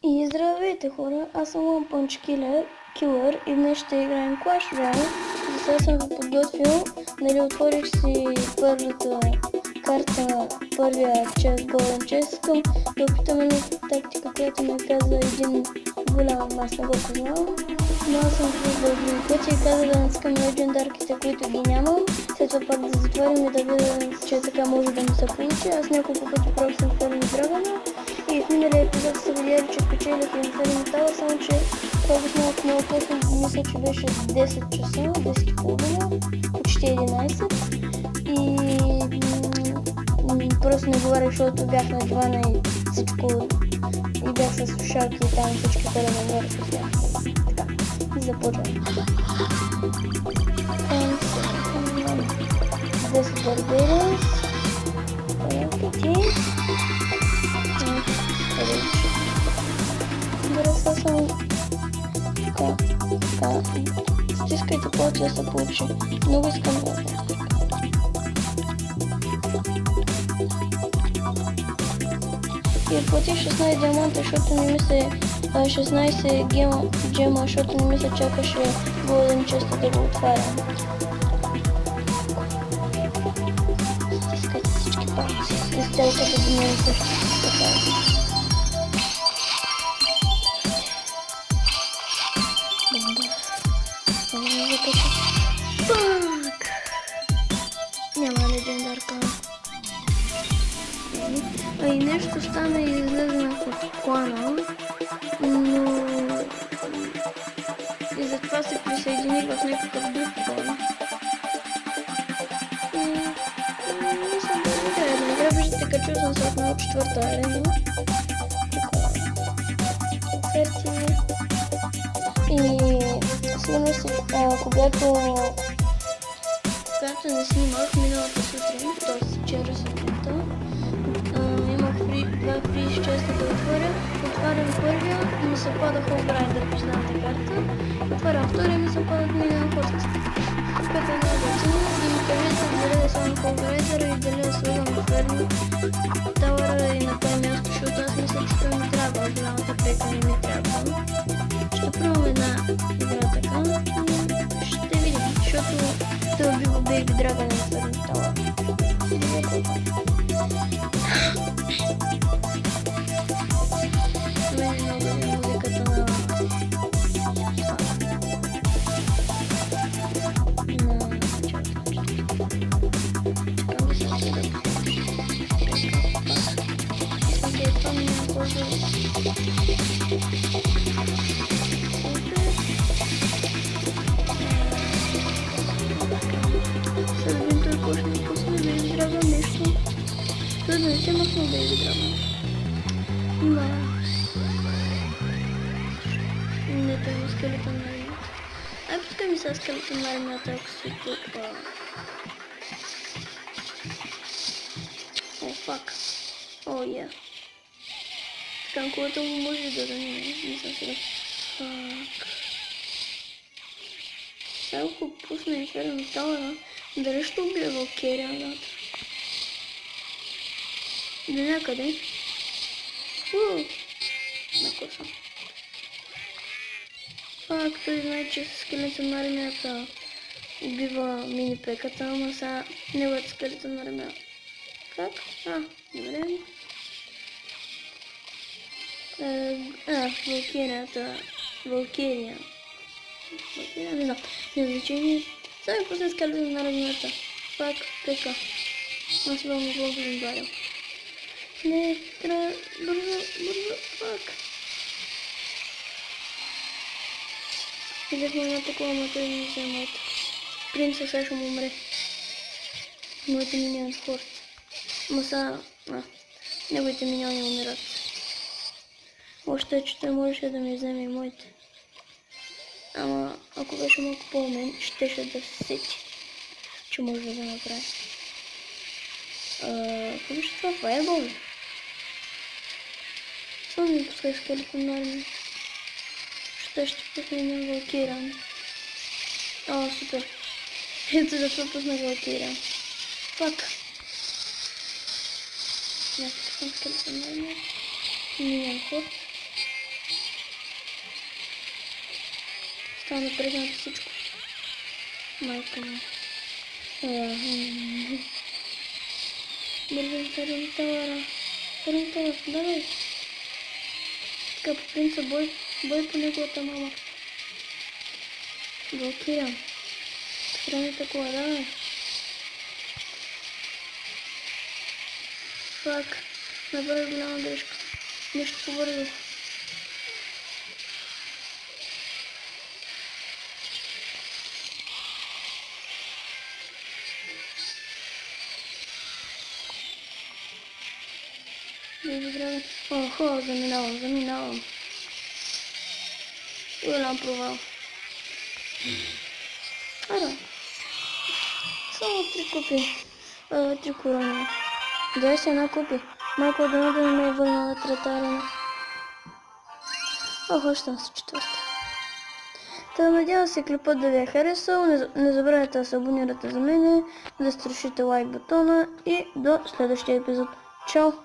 И здравейте хора, аз съм One Punch Killer и днес ще играем Clash Royale. За сега съм ви подготвил, отворих си първата карта, първия чест, Golden Chest. Искам да опитам една тактика, която ми каза един голям, аз не го познавам. Но аз съм виждал други пъти и каза да натискам легендарките, които ги нямам. След това пак да затворим и да видя, че така може да ми се получи. Аз няколко пъти просто съм хвърлил драгона. И в миналия епизод сте видяли, че печелих Inferno Tower, само че това го снимах много късно, мисля, че беше 10 часа, 10:30, почти 11. И просто не говорих, защото бях на дивана и всичко, и бях с слушалки и там всички хора ме говориха с някакво. Така, и започвам. 10 барберис, пъти. Сега съм така, стискайте колко да се получи. Много искам да и платих 16 диаманта, защото не ми се 16 гема, защото не ми се чакаше Golden Chest да го отварям. Стискайте всички палци. И сделката до мен също така. Фак! Няма легендарка. А и нещо стана и излезнах от клана, но и затова се присъединих в някакъв друг клан. Мисля да играя да игра. Виждате, качил съм се отново 4-та арена. Оферти. И сигурно си, когато не снимах миналата сутрин, т.е. вчера сутринта, имах два фри честа да отварям първия и ми се пада Холбрайдер, позната карта, отварям втория и ми се падат милион хората. Което е много ценно и ми кажете дали да слагам Холбрайдера и дали да слагам Inferno Tower и на кое място, защото аз мисля, че той ми трябва, голямата пека не ми трябва. Ще пробвам една игра така и ще видим, защото той убива Baby Dragon на Inferno Tower. Мен много е музиката на ще махна да играм. Не, той има скелетон на армията. Ай, пускай ми са скелетон на армията, ако си тук. О, фак. О, я. Танковата му може да раним. Не съм сега. Фак. Сега ако пусна Inferno Tower, дали ще убия Валкерия назад? До някъде. Накоса. Фак, той знае, че скелетон на армията убива мини-пеката, ама сега неговата скелетон на армията. Как? Добре. Валкерия. Не знам. Незначение. Сега ми пусне скелетон на армията. Фак, пека. Аз бях му го варил. Не, трябва бързо, фак. Видяхме една такова, но той не взе моята. Принца сега ще му умре. Моите миньони хорт. Ма сега, неговите миньони умират. Още е, че той можеше да ми вземе и моите. Ама, ако беше малко по-умен, щеше да се сети, че може да го направи. Какво беше това? Фаербол ли? Само ми пускай скелетон на армия. Ще пусна една Валкирия. Супер. Ето защо пусна Валкирия. Фак. Някакъв скелетон на армия. Миньон ход. само да прегнат всичко. Майка му. Бързам Тарин Тавара. Тарин Тавар, давай. Така по принцип бой по неговата мама. Блокирам. Храни такова, давай. Фак. Направих голяма грешка. Нещо побързо. О, хубаво, заминавам. Голям провал. Ара. Само 3 купи. 3 корони. 21 купи. Малко дано да не ме е върнала трета арена. Ох, още съм с четвърта. Та надявам се клипът да ви е харесал. Не забравяйте да се абонирате за мене, да струшите лайк бутона и до следващия епизод. Чао!